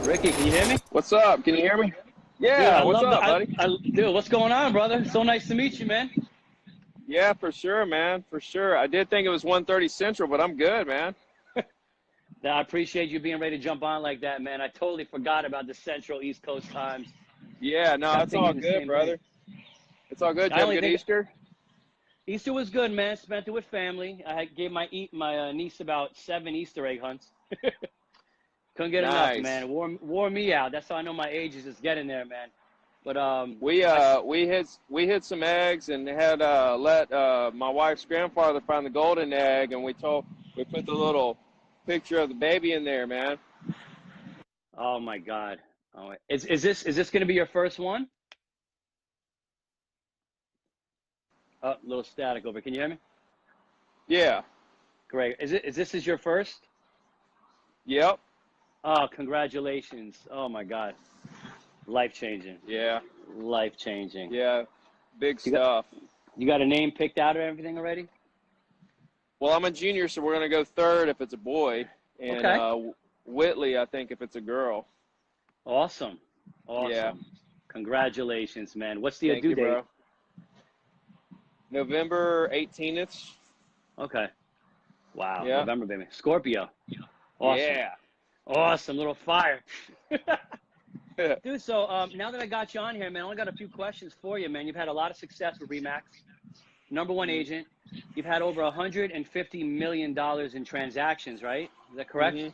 Ricky, can you hear me? What's up? Can you hear me? Dude, Yeah, what's up, buddy? dude, what's going on, brother? So nice to meet you, man. Yeah, for sure, man. For sure. I did think it was 1:30 Central, but I'm good, man. I appreciate you being ready to jump on like that, man. I totally forgot about the Central East Coast times. Yeah, no, Kept it's all thinking the good, same thing. brother. It's all good. Did I you have a only good think Easter? Easter was good, man. Spent it with family. Gave my niece about 7 Easter egg hunts. Couldn't get enough, Nice. man. Wore me out. That's how I know my age is just getting there, man. But We hid some eggs and had let my wife's grandfather find the golden egg, and we put the little picture of the baby in there, man. oh my God. Oh, is this gonna be your first one? Oh, little static over. Can you hear me? Yeah. Great. Is this your first? Yep. Oh, congratulations. Oh my God. Life changing. Yeah. Life changing. Yeah. Big You got stuff. you got a name picked out or everything already? Well, I'm a junior, so we're gonna go third if it's a boy, and Okay. Whitley, I think, if it's a girl. Awesome. Yeah. Awesome. Congratulations, man. What's the Thank due you, date? bro. November 18th. Okay. Wow. Yeah. November, baby. Scorpio. Awesome. Yeah. Awesome. Little fire. Dude, so now that I got you on here, man, I only got a few questions for you, man. You've had a lot of success with REMAX. #1 agent. You've had over $150 million in transactions, right? Is that correct? hmm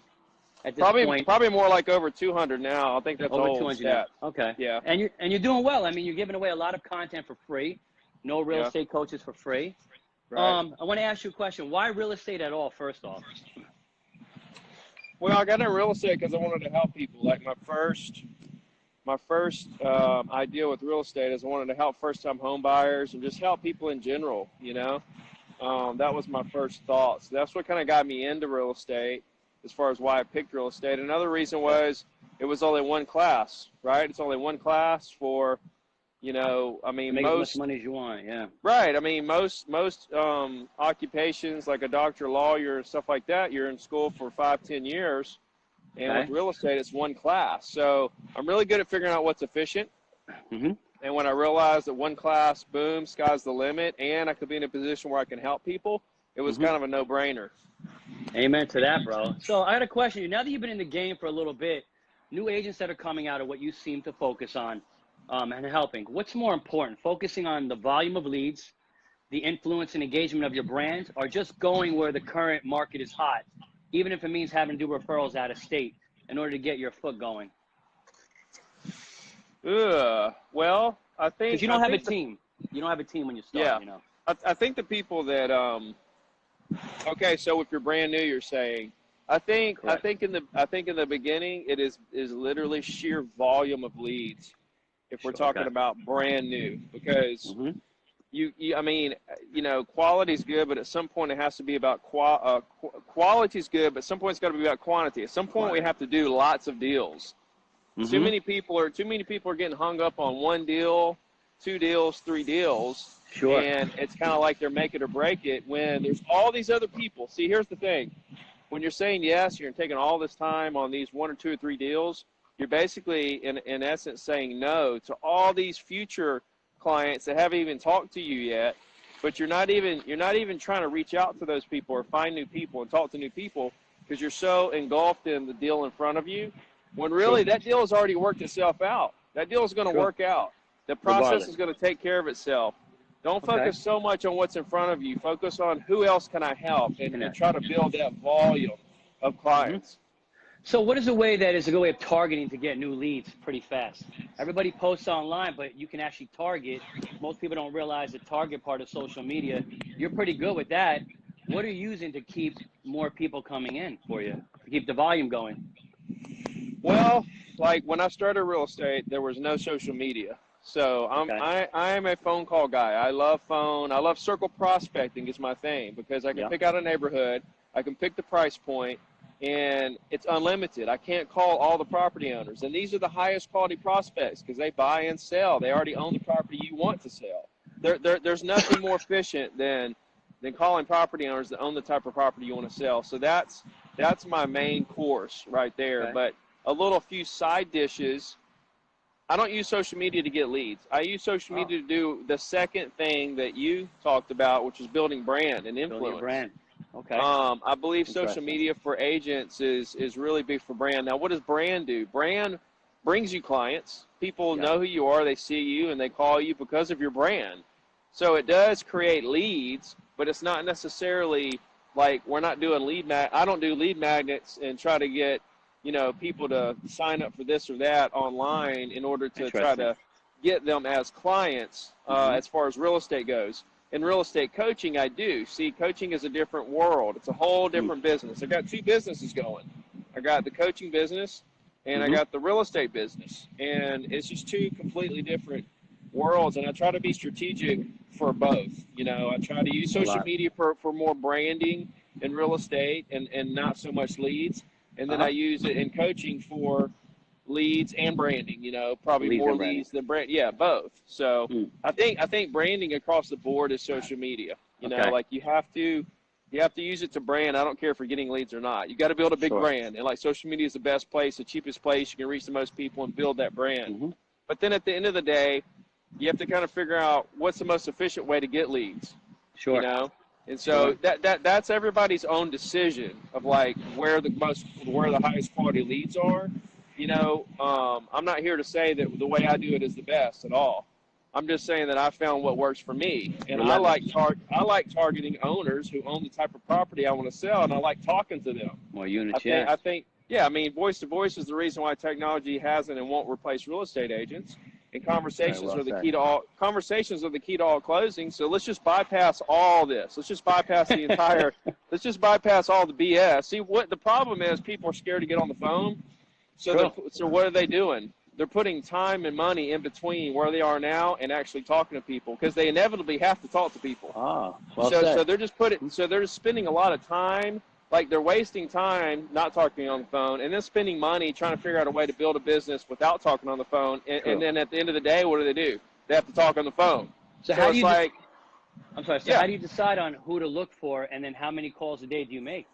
At this Probably, point, probably more like over 200 now. I think that's over old 200 now. stat. Okay. Yeah. And you're doing well. I mean, you're giving away a lot of content for free. No real Yeah. estate coaches for free. Right. I want to ask you a question. Why real estate at all, first off? Well, I got in real estate because I wanted to help people. Like my first idea with real estate is I wanted to help first-time home buyers and just help people in general. That was my first thought. So that's what kind of got me into real estate as far as why I picked real estate. Another reason was it was only one class, right? It's only one class for, I mean, Make as much most, money as you want, yeah. right. I mean, most occupations like a doctor, lawyer, and stuff like that, you're in school for 5, 10 years. And with Okay. real estate, it's one class. So I'm really good at figuring out what's efficient. hmm And when I realized that one class, boom, sky's the limit, and I could be in a position where I can help people, it was hmm kind of a no-brainer. Amen to that, bro. So I had a question. Now that you've been in the game for a little bit, new agents that are coming out are what you seem to focus on and helping. What's more important, focusing on the volume of leads, the influence and engagement of your brand, or just going where the current market is hot, even if it means having to do referrals out of state in order to get your foot going? Well, I Because think you I don't have a think the, team. You don't have a team when you yeah, start, you know. I think the people that okay, so if you're brand new, you're saying, I think I Correct. think in the beginning it is literally sheer volume of leads if we're Sure. talking Okay. about brand new, because hmm I mean, quality's good, but at some point it has to be about quality's good, but at some point it's got to be about quantity. At some point we Quantity. have to do lots of deals. Too hmm many people are getting hung up on one deal, 2 deals, 3 deals, Sure. and it's kind of like they're make it or break it when there's all these other people. See, here's the thing. When you're saying yes, you're taking all this time on these 1 or 2 or 3 deals, you're basically in essence saying no to all these future clients that haven't even talked to you yet, but you're not even trying to reach out to those people or find new people and talk to new people because you're so engulfed in the deal in front of you, when Sure. really that deal has already worked itself out. That deal is going to Sure. work out. The process Regardless. is going to take care of itself. Don't Okay. focus so much on what's in front of you. Focus on who else can I help, and Connect. try to build that volume of hmm clients. So what is a way that is a good way of targeting to get new leads pretty fast? Everybody posts online, but you can actually target. Most people don't realize the target part of social media. You're pretty good with that. What are you using to keep more people coming in for you, to keep the volume going? Well, like when I started real estate, there was no social media. So Okay. I am a phone call guy. I love phone. I love circle prospecting is my thing because I can Yeah. pick out a neighborhood, I can pick the price point, and it's unlimited. I can't call all the property owners, and these are the highest quality prospects because they buy and sell. They already own the property you want to sell. There's nothing more efficient than calling property owners that own the type of property you want to sell. So that's my main course right there. Okay. But a little few side dishes. I don't use social media to get leads. I use social media to do the second thing that you talked about, which is building brand and influence. Building a brand. Okay. I believe social media for agents is really big for brand. Now, what does brand do? Brand brings you clients. People know who you are. They see you, and they call you because of your brand. So it does create leads, but it's not necessarily like we're not doing I don't do lead magnets and try to get, you know, people to sign up for this or that online in order to try to get them as clients as far as real estate goes. In real estate coaching, I do. See, coaching is a different world. It's a whole different business. I got two businesses going. I got the coaching business, and I got the real estate business. And it's just two completely different worlds, and I try to be strategic for both. You know, I try to use social media for more branding in real estate and not so much leads. And then I use it in coaching for leads and branding, you know, probably more leads than brand. Yeah, both. So I think branding across the board is social media. You know, like you have to use it to brand. I don't care if you're getting leads or not. You got to build a big brand. And like social media is the best place, the cheapest place you can reach the most people and build that brand. But then at the end of the day, you have to kind of figure out what's the most efficient way to get leads. You know? And so that's everybody's own decision of like where the highest quality leads are. You know, I'm not here to say that the way I do it is the best at all. I'm just saying that I found what works for me, and I like targeting owners who own the type of property I want to sell, and I like talking to them. More units, I think, I mean, voice to voice is the reason why technology hasn't and won't replace real estate agents. And conversations are the key to all. Conversations are the key to all closing. So let's just bypass all this. Let's just bypass the entire. Let's just bypass all the BS. See, what the problem is, people are scared to get on the phone. So what are they doing? They're putting time and money in between where they are now and actually talking to people because they inevitably have to talk to people. So they're just spending a lot of time. Like they're wasting time not talking on the phone and then spending money trying to figure out a way to build a business without talking on the phone. And then at the end of the day, what do? They have to talk on the phone. So how do you how do you decide on who to look for and then how many calls a day do you make?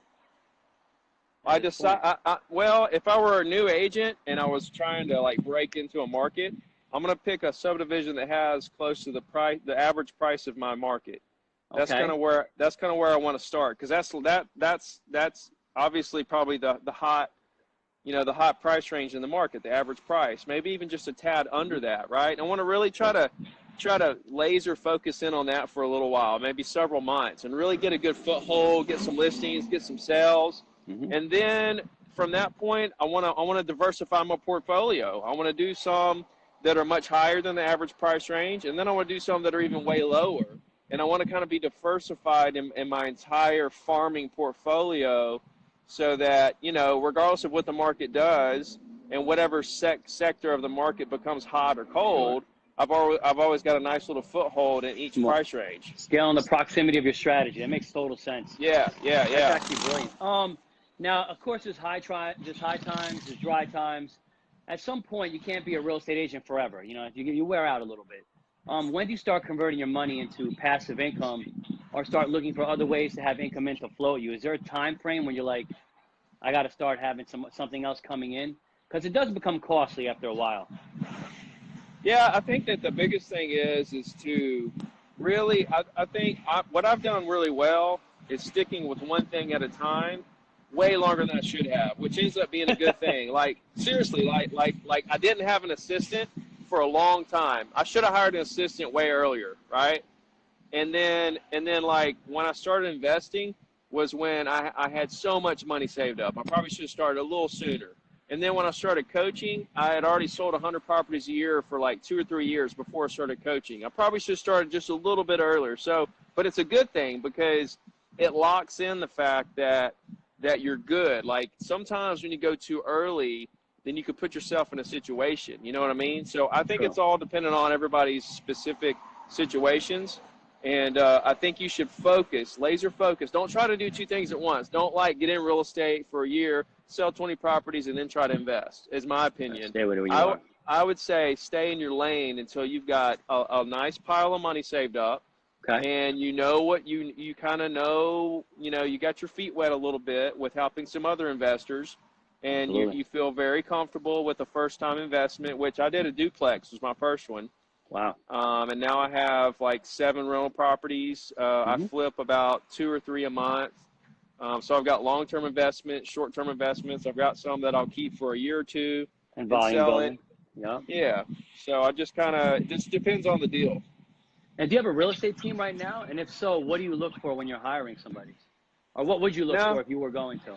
I decide, well, if I were a new agent and I was trying to like break into a market, I'm going to pick a subdivision that has close to the average price of my market. That's kind of where I want to start because that's obviously probably the hot price range in the market, the average price, maybe even just a tad under that, right? I want to really try to laser focus in on that for a little while, maybe several months, and really get a good foothold, get some listings, get some sales, and then from that point, I want to diversify my portfolio. I want to do some that are much higher than the average price range, and then I want to do some that are even way lower. And I want to kind of be diversified in my entire farming portfolio so that, you know, regardless of what the market does and whatever sector of the market becomes hot or cold, I've always got a nice little foothold in each price range. Scaling the proximity of your strategy. That makes total sense. Yeah. That's actually brilliant. Now, of course, there's high times, there's dry times. At some point, you can't be a real estate agent forever. You know, you wear out a little bit. When do you start converting your money into passive income or start looking for other ways to have income in to float you? Is there a time frame when you're like, I got to start having something else coming in? Because it does become costly after a while. Yeah, I think that the biggest thing is to really, I think what I've done really well is sticking with one thing at a time way longer than I should have, which ends up being a good thing. Like, seriously, like I didn't have an assistant for a long time. I should have hired an assistant way earlier, right? And then like when I started investing was when I had so much money saved up. I probably should have started a little sooner. And then when I started coaching, I had already sold 100 properties a year for like 2 or 3 years before I started coaching. I probably should have started just a little bit earlier. So, but it's a good thing because it locks in the fact that you're good. Like sometimes when you go too early, then you could put yourself in a situation. You know what I mean? So I think it's all dependent on everybody's specific situations. And I think you should focus, laser focus. Don't try to do two things at once. Don't like get in real estate for a year, sell 20 properties, and then try to invest, is my opinion. Stay where you are. I would say stay in your lane until you've got a nice pile of money saved up. Okay. And you know what you kind of know, you know, you got your feet wet a little bit with helping some other investors. and Absolutely. you feel very comfortable with a first-time investment, which I did a duplex, was my first one. Wow. And now I have like 7 rental properties. I flip about 2 or 3 a month. So I've got long-term investments, short-term investments. I've got some that I'll keep for a year or two And and volume sell it. building. Yeah. Yeah. So I just it just depends on the deal. And do you have a real estate team right now? And if so, what do you look for when you're hiring somebody? Or what would you look No, for if you were going to?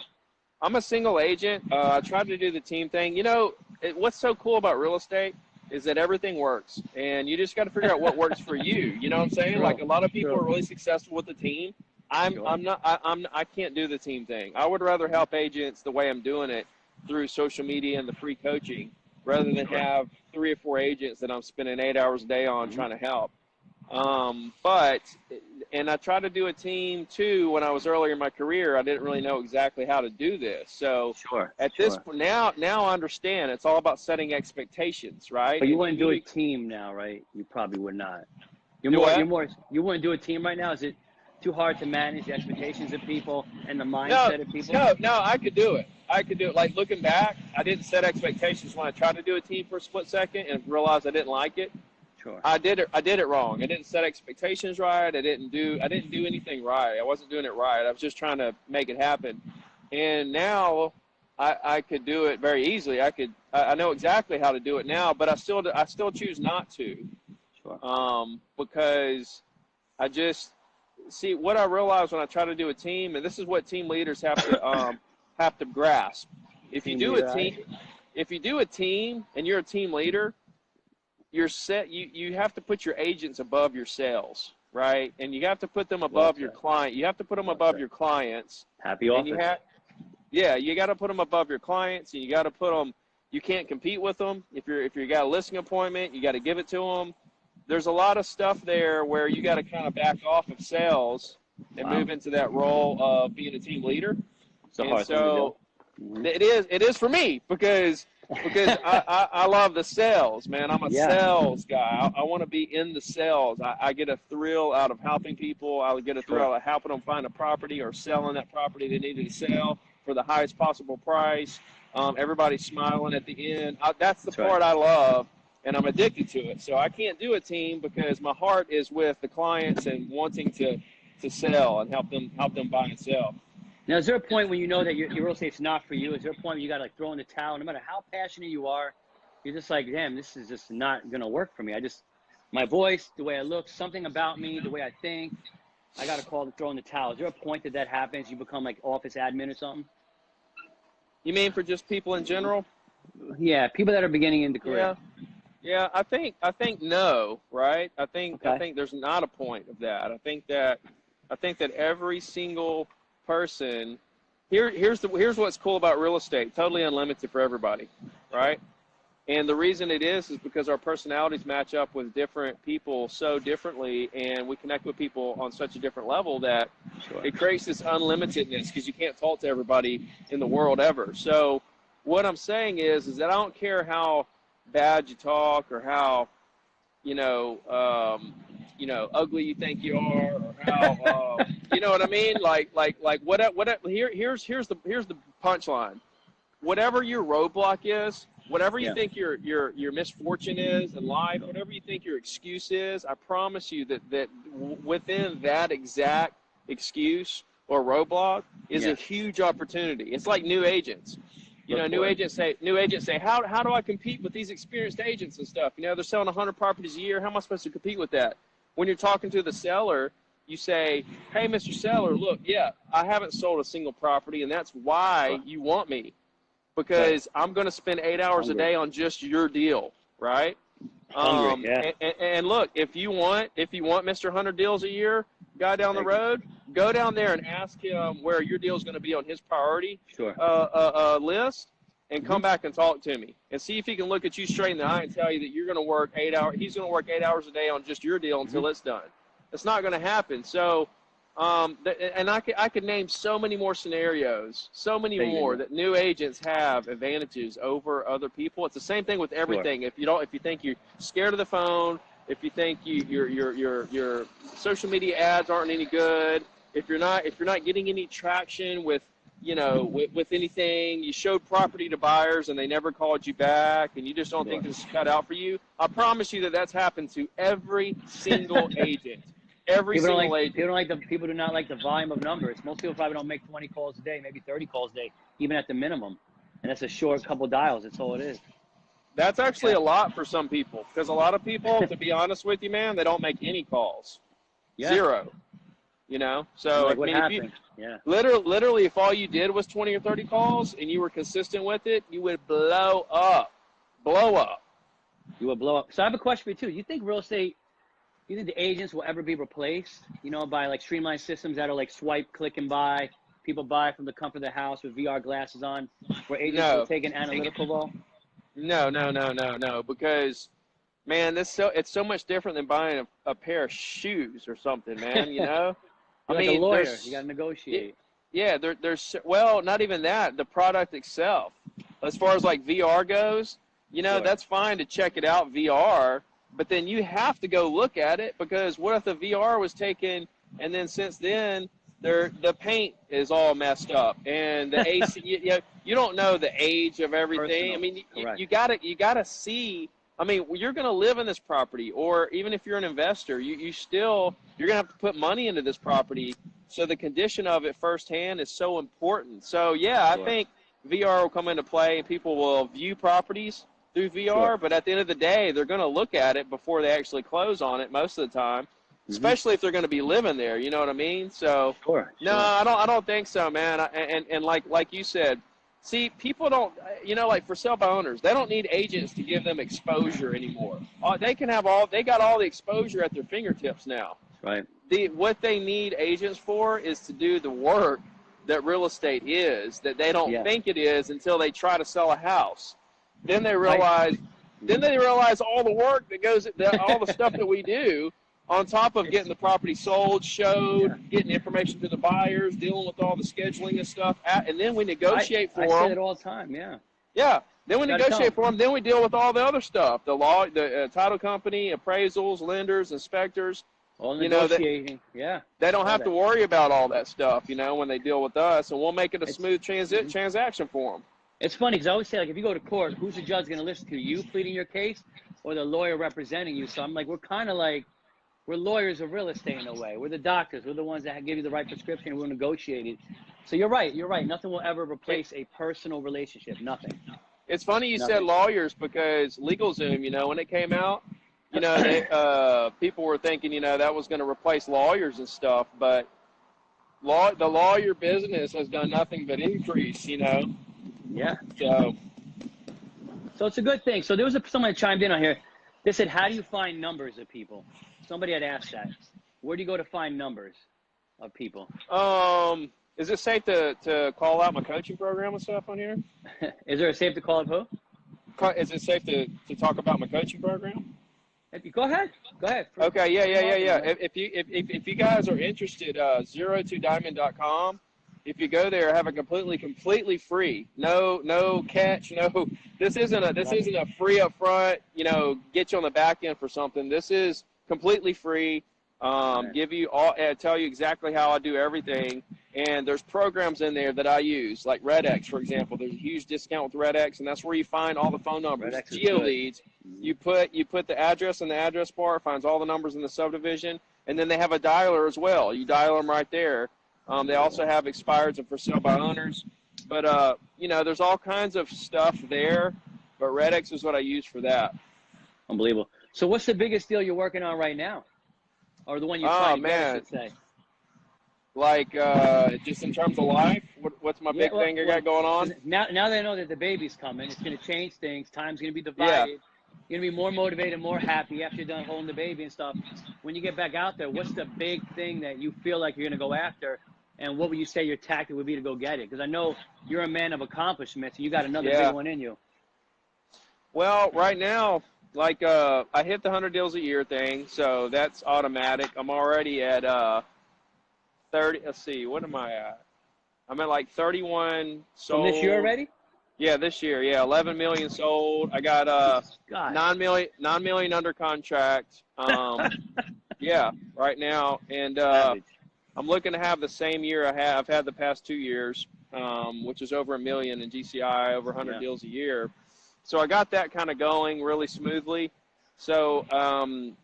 I'm a single agent. I tried to do the team thing. You know, what's so cool about real estate is that everything works, and you just got to figure out what works for you. You know what I'm saying? Like, True. a lot of people True. are really successful with the team. Sure. I can't do the team thing. I would rather help agents the way I'm doing it through social media and the free coaching, rather than Sure. have 3 or 4 agents that I'm spending 8 hours a day on trying to help. And I tried to do a team too when I was earlier in my career. I didn't really know exactly how to do this. So Sure. at this point, now I understand it's all about setting expectations, right? But you And wouldn't do a team now, right? You probably would not. do what? You wouldn't do a team right now? Is it too hard to manage the expectations of people and the No, mindset of people? no, I could do it. I could do it. Like, looking back, I didn't set expectations when I tried to do a team for a split second and realized I didn't like it. Sure. I did it wrong. I didn't set expectations right. I didn't do anything right. I wasn't doing it right. I was just trying to make it happen. And now I could do it very easily. I know exactly how to do it now, but I still choose not to. Sure. Because I just see what I realized when I try to do a team, and this is what team leaders have to grasp. If you do a team and you're a team leader, you have to put your agents above your sales, right? And you have to put them above your client. You have to put them above your clients. Happy office. You got to put them above your clients, and you got to put them. You can't compete with them. If you got a listing appointment, you got to give it to them. There's a lot of stuff there where you got to kind of back off of sales and move into that role of being a team leader. It's a hard thing to do. It is for me because I love the sales, man. I'm a sales guy. I want to be in the sales. I get a thrill out of helping people. I get a thrill out of helping them find a property or selling that property they needed to sell for the highest possible price. Everybody's smiling at the end. That's the part I love, and I'm addicted to it. So I can't do a team because my heart is with the clients and wanting to sell and help them buy and sell. Now, is there a point when you know that your real estate's not for you? Is there a point where you got to like throw in the towel? No matter how passionate you are, you're just like, damn, this is just not going to work for me. My voice, the way I look, something about me, the way I think, I got to throw in the towel. Is there a point that happens? You become like office admin or something? You mean for just people in general? Yeah, people that are beginning in the career. Yeah. I think no, right? I think there's not a point of that. I think that every single person here's what's cool about real estate. Totally unlimited for everybody, right? And the reason it is because our personalities match up with different people so differently, and we connect with people on such a different level that it creates this unlimitedness, because you can't talk to everybody in the world ever. So what I'm saying is that I don't care how bad you talk or how ugly you think you are, or how you know what I mean? Like here's the punchline. Whatever your roadblock is, whatever you think your misfortune is in life, whatever you think your excuse is, I promise you that within that exact excuse or roadblock is a huge opportunity. It's like new agents. New agents say, how do I compete with these experienced agents and stuff? They're selling 100 properties a year. How am I supposed to compete with that? When you're talking to the seller, you say, hey, Mr. Seller, look, I haven't sold a single property, and that's why you want me, because I'm going to spend 8 hours a day on just your deal, right? And look, if you want Mr. 100 deals a year guy down the road, go down there and ask him where your deal is going to be on his priority list, and come back and talk to me and see if he can look at you straight in the eye and tell you that you're going to work 8 hours. He's going to work 8 hours a day on just your deal until it's done. It's not going to happen. So, and I could name so many more scenarios, so many more that new agents have advantages over other people. It's the same thing with everything. If you think you're scared of the phone, if you think your social media ads aren't any good, if you're not getting any traction with you know, with anything, you showed property to buyers and they never called you back, and you just don't think this is cut out for you. I promise you that that's happened to every single agent. Every single agent. People do not like the volume of numbers. Most people probably don't make 20 calls a day, maybe 30 calls a day, even at the minimum. And that's a short couple dials. That's all it is. That's actually a lot for some people, because a lot of people, to be honest with you, man, they don't make any calls. Yeah. Zero. You know? So, like, what happened? Literally, if all you did was 20 or 30 calls and you were consistent with it, you would blow up. Blow up. You would blow up. So I have a question for you, too. You think the agents will ever be replaced, you know, by like streamlined systems that are like swipe, click, and buy? People buy from the comfort of their house with VR glasses on, where agents will take an analytical role? No, because, man, it's so much different than buying a pair of shoes or something, man, you know? Like a lawyer, you got to negotiate. There's well, not even that. The product itself, as far as like VR goes, you know, that's fine to check it out VR, but then you have to go look at it, because what if the VR was taken and then since then the paint is all messed up and the AC, you don't know the age of everything. I mean, you gotta see. I mean, you're going to live in this property, or even if you're an investor, you're going to have to put money into this property. So the condition of it firsthand is so important. So, I think VR will come into play, and people will view properties through VR. But at the end of the day, they're going to look at it before they actually close on it most of the time, especially if they're going to be living there. You know what I mean? So, no, I don't think so, man. And like you said, see, people don't, you know, like for sale by owners, they don't need agents to give them exposure anymore. They got all the exposure at their fingertips now. Right. What they need agents for is to do the work that real estate is, that they don't think it is until they try to sell a house. Then they realize, all the work that goes, all the stuff that we do, on top of getting the property sold, showed, getting information to the buyers, dealing with all the scheduling and stuff, and then we negotiate for them. I say it all the time, Yeah. Then we negotiate for them. Then we deal with all the other stuff, the law, the title company, appraisals, lenders, inspectors. All negotiating, They don't have to worry about all that stuff, you know, when they deal with us, and we'll make it a smooth transaction for them. It's funny because I always say, like, if you go to court, who's the judge going to listen to? You pleading your case or the lawyer representing you? So I'm like, we're kind of like, we're lawyers of real estate in a way. We're the doctors. We're the ones that give you the right prescription. We're negotiating. So you're right. Nothing will ever replace a personal relationship. Nothing. It's funny you said lawyers, because LegalZoom, you know, when it came out, you know, people were thinking, you know, that was going to replace lawyers and stuff. But the lawyer business has done nothing but increase, you know. Yeah. So it's a good thing. So there was someone that chimed in on here. They said, how do you find numbers of people? Somebody had asked that. Where do you go to find numbers of people? Is it safe to call out my coaching program and stuff on here? Is there a safe to call it who? Is it safe to talk about my coaching program? Go ahead. Okay, yeah. If you guys are interested, 02diamond.com. If you go there, have a completely free. No catch. No. This isn't a free up front. You know, get you on the back end for something. This is completely free. Give you all, tell you exactly how I do everything. And there's programs in there that I use, like RedX, for example. There's a huge discount with RedX, and that's where you find all the phone numbers, GeoLeads. You put the address in the address bar, it finds all the numbers in the subdivision, and then they have a dialer as well. You dial them right there. They also have expireds and for sale by owners. But, you know, there's all kinds of stuff there, but RedX is what I use for that. Unbelievable. So what's the biggest deal you're working on right now? Or the one you're trying to get, I should say? Like, just in terms of life, what's my big thing I got going on? Now they know that the baby's coming. It's going to change things. Time's going to be divided. You're going to be more motivated, more happy after you're done holding the baby and stuff. When you get back out there, what's the big thing that you feel like you're going to go after? And what would you say your tactic would be to go get it? Because I know you're a man of accomplishments, and you got another big one in you. Well, right now, like, I hit the 100 deals a year thing, so that's automatic. I'm already at 30. Let's see, what am I at? I'm at like 31 sold. From this year already? Yeah, this year. Yeah, 11 million sold. I got 9 million under contract. Yeah, right now, and I'm looking to have the same year I've had the past 2 years. which is over $1 million in GCI, over 100 deals a year. So I got that kind of going really smoothly. So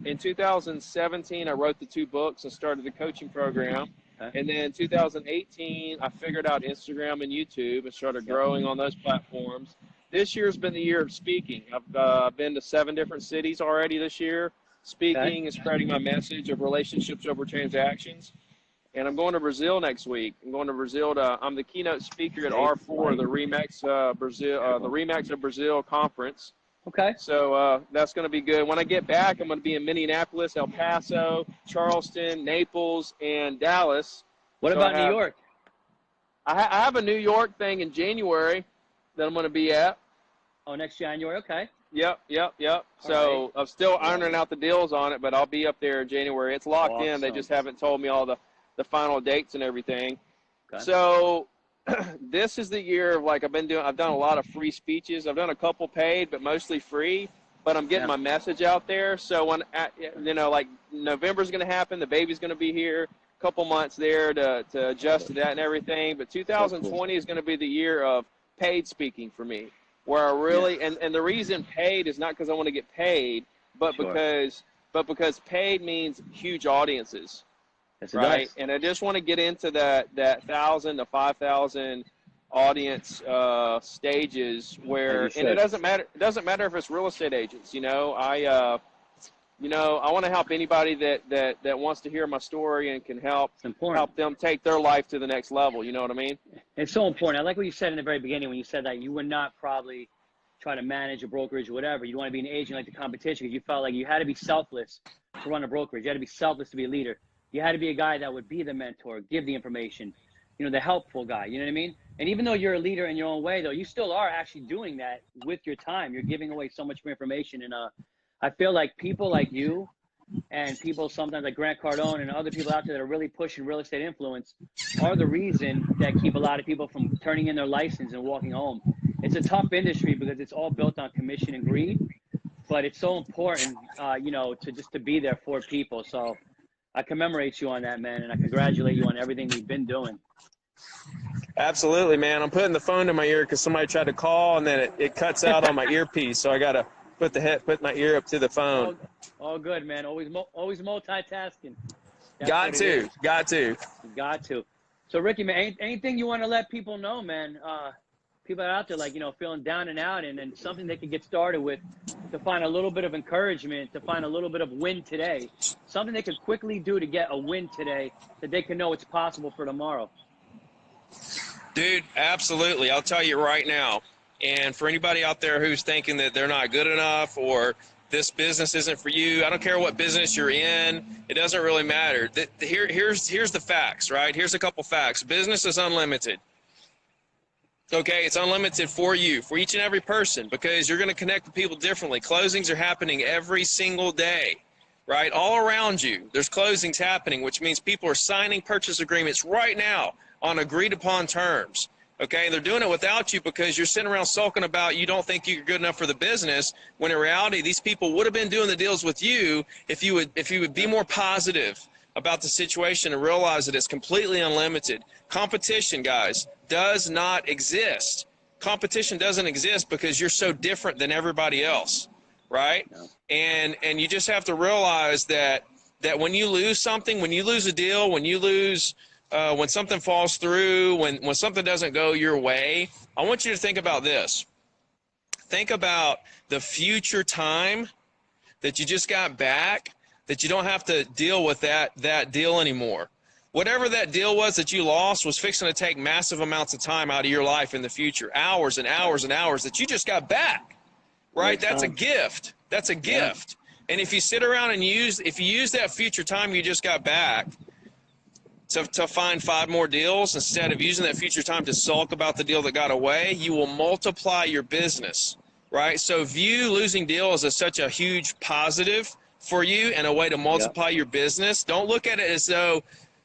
in 2017, I wrote the 2 books and started the coaching program. And then 2018, I figured out Instagram and YouTube and started growing on those platforms. This year's been the year of speaking. I've been to 7 different cities already this year, speaking and spreading my message of relationships over transactions. And I'm going to Brazil next week. I'm going to Brazil I'm the keynote speaker at R4, the REMAX REMAX of Brazil conference. Okay. So that's going to be good. When I get back, I'm going to be in Minneapolis, El Paso, Charleston, Naples, and Dallas. What about New York? I have a New York thing in January that I'm going to be at. Oh, next January. Okay. Yep. So I'm still ironing out the deals on it, but I'll be up there in January. It's locked in. They just haven't told me all the final dates and everything. Okay. So this is the year of, like, I've done a lot of free speeches. I've done a couple paid, but mostly free. But I'm getting my message out there. So when like November's going to happen, the baby's going to be here. A couple months there to adjust to that and everything. But 2020 is going to be the year of paid speaking for me, where I really and the reason paid is not because I want to get paid, but because paid means huge audiences. Right, and I just want to get into that 1,000 to 5,000 audience stages where, and it doesn't matter. It doesn't matter if it's real estate agents. I want to help anybody that wants to hear my story and can help them take their life to the next level. You know what I mean? It's so important. I like what you said in the very beginning when you said that you would not probably try to manage a brokerage or whatever. You want to be an agent like the competition because you felt like you had to be selfless to run a brokerage. You had to be selfless to be a leader. You had to be a guy that would be the mentor, give the information, the helpful guy, you know what I mean? And even though you're a leader in your own way, though, you still are actually doing that with your time. You're giving away so much more information. And I feel like people like you and people sometimes like Grant Cardone and other people out there that are really pushing real estate influence are the reason that keep a lot of people from turning in their license and walking home. It's a tough industry because it's all built on commission and greed, but it's so important, to be there for people. So I commemorate you on that, man, and I congratulate you on everything you've been doing. Absolutely, man. I'm putting the phone to my ear because somebody tried to call, and then it cuts out on my earpiece, so I got to put my ear up to the phone. All good, man. Always multitasking. Got to. So, Ricky, man, anything you want to let people know, man? People are out there, like, feeling down and out, and something they can get started with to find a little bit of encouragement, to find a little bit of win today, something they could quickly do to get a win today that they can know it's possible for tomorrow. Dude, absolutely. I'll tell you right now. And for anybody out there who's thinking that they're not good enough or this business isn't for you, I don't care what business you're in. It doesn't really matter. Here's the facts, right? Here's a couple facts. Business is unlimited. Okay, it's unlimited for you, for each and every person, because you're going to connect with people differently. Closings are happening every single day, right? All around you, there's closings happening, which means people are signing purchase agreements right now on agreed upon terms. Okay, and they're doing it without you because you're sitting around sulking about you don't think you're good enough for the business, when in reality, these people would have been doing the deals with you if you would be more positive about the situation and realize that it's completely unlimited. Competition, guys, does not exist. Competition doesn't exist because you're so different than everybody else, right? No. And you just have to realize that when you lose something, when you lose a deal, when you lose when something falls through, when something doesn't go your way, I want you to think about this. Think about the future time that you just got back, that you don't have to deal with that deal anymore. Whatever that deal was that you lost was fixing to take massive amounts of time out of your life in the future, hours and hours and hours that you just got back, right? That's a gift. That's a gift. And if you sit around and use that future time you just got back to find 5 more deals, instead of using that future time to sulk about the deal that got away, you will multiply your business, right? So view losing deals as such a huge positive for you and a way to multiply your business. Don't look at it as though,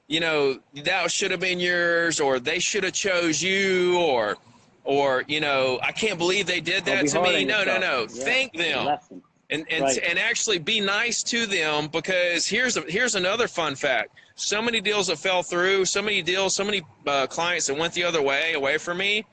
that should have been yours, or they should have chose you, or I can't believe they did that to me. No. Yeah. Thank them. and actually be nice to them, because here's another fun fact. So many deals that fell through, so many clients that went the other way, away from me,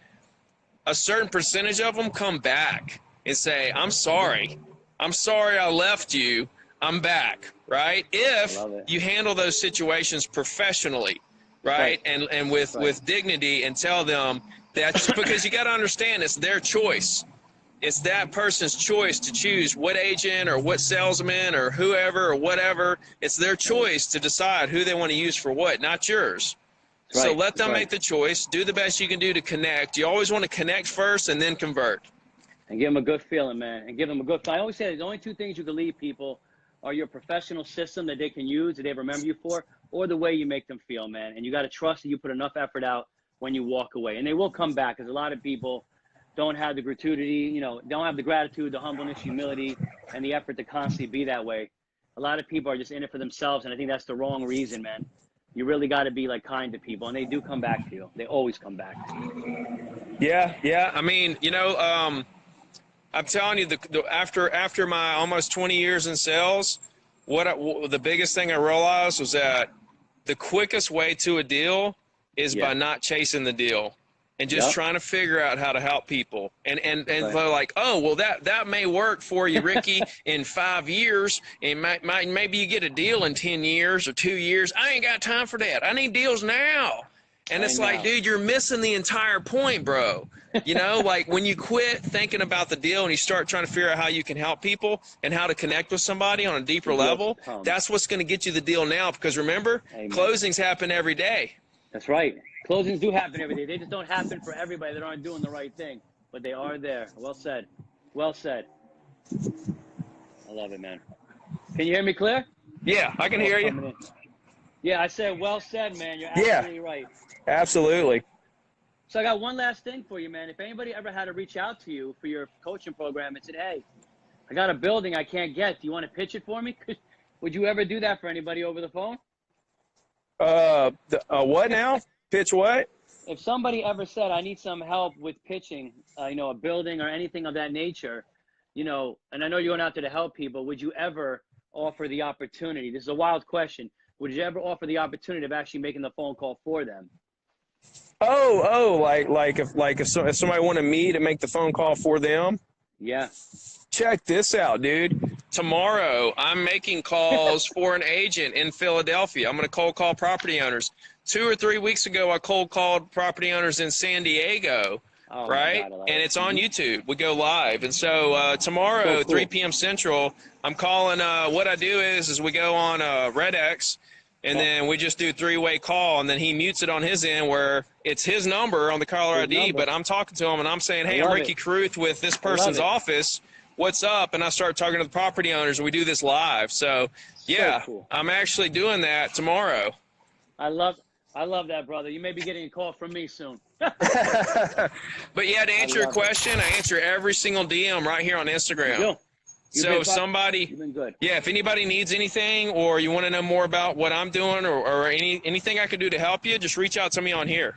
a certain percentage of them come back and say, I'm sorry I left you, I'm back, right? If you handle those situations professionally, right? And with dignity, and tell them that, because you got to understand, it's their choice. It's that person's choice to choose what agent or what salesman or whoever or whatever. It's their choice to decide who they want to use for what, not yours. So let them make the choice. Do the best you can do to connect. You always want to connect first and then convert. And give them a good feeling, man. And give them a good feeling. I always say the only two things you can leave people are your professional system that they can use, that they remember you for, or the way you make them feel, man. And you got to trust that you put enough effort out when you walk away. And they will come back, because a lot of people don't have the gratuity, don't have the gratitude, the humbleness, humility, and the effort to constantly be that way. A lot of people are just in it for themselves, and I think that's the wrong reason, man. You really got to be kind to people, and they do come back to you. They always come back. Yeah. I mean, I'm telling you, after my almost 20 years in sales, the biggest thing I realized was that the quickest way to a deal is by not chasing the deal. And just trying to figure out how to help people. And they're like, oh, well, that may work for you, Ricky, in 5 years. And maybe you get a deal in 10 years or 2 years. I ain't got time for that. I need deals now. And it's like, dude, you're missing the entire point, bro. Like when you quit thinking about the deal and you start trying to figure out how you can help people and how to connect with somebody on a deeper level, that's what's going to get you the deal now. Because remember, closings happen every day. That's right. Closings do happen every day. They just don't happen for everybody that aren't doing the right thing, but they are there. Well said. Well said. I love it, man. Can you hear me clear? Yeah, I can hear you. Yeah, I said, well said, man. You're absolutely right. Absolutely. So I got one last thing for you, man. If anybody ever had to reach out to you for your coaching program and said, hey, I got a building I can't get. Do you want to pitch it for me? Would you ever do that for anybody over the phone? What now? Pitch what? If somebody ever said, I need some help with pitching, a building or anything of that nature, and I know you're going out there to help people, would you ever offer the opportunity? This is a wild question. Would you ever offer the opportunity of actually making the phone call for them? If somebody wanted me to make the phone call for them? Yeah. Check this out, dude. Tomorrow, I'm making calls for an agent in Philadelphia. I'm going to cold call property owners. 2 or 3 weeks ago, I cold called property owners in San Diego, right? And it's on YouTube. We go live. And so tomorrow, 3 p.m. Central, I'm calling. What I do is we go on RedX, and then we just do 3-way call, and then he mutes it on his end where it's his number on the caller ID, but I'm talking to him, and I'm saying, hey, I'm Ricky Carruth with this person's office. What's up? And I start talking to the property owners, and we do this live. So, yeah, I'm actually doing that tomorrow. I love that, brother. You may be getting a call from me soon. But yeah, to answer your question, I answer every single DM right here on Instagram. So you've been good. Yeah, if anybody needs anything or you want to know more about what I'm doing or anything I can do to help you, just reach out to me on here.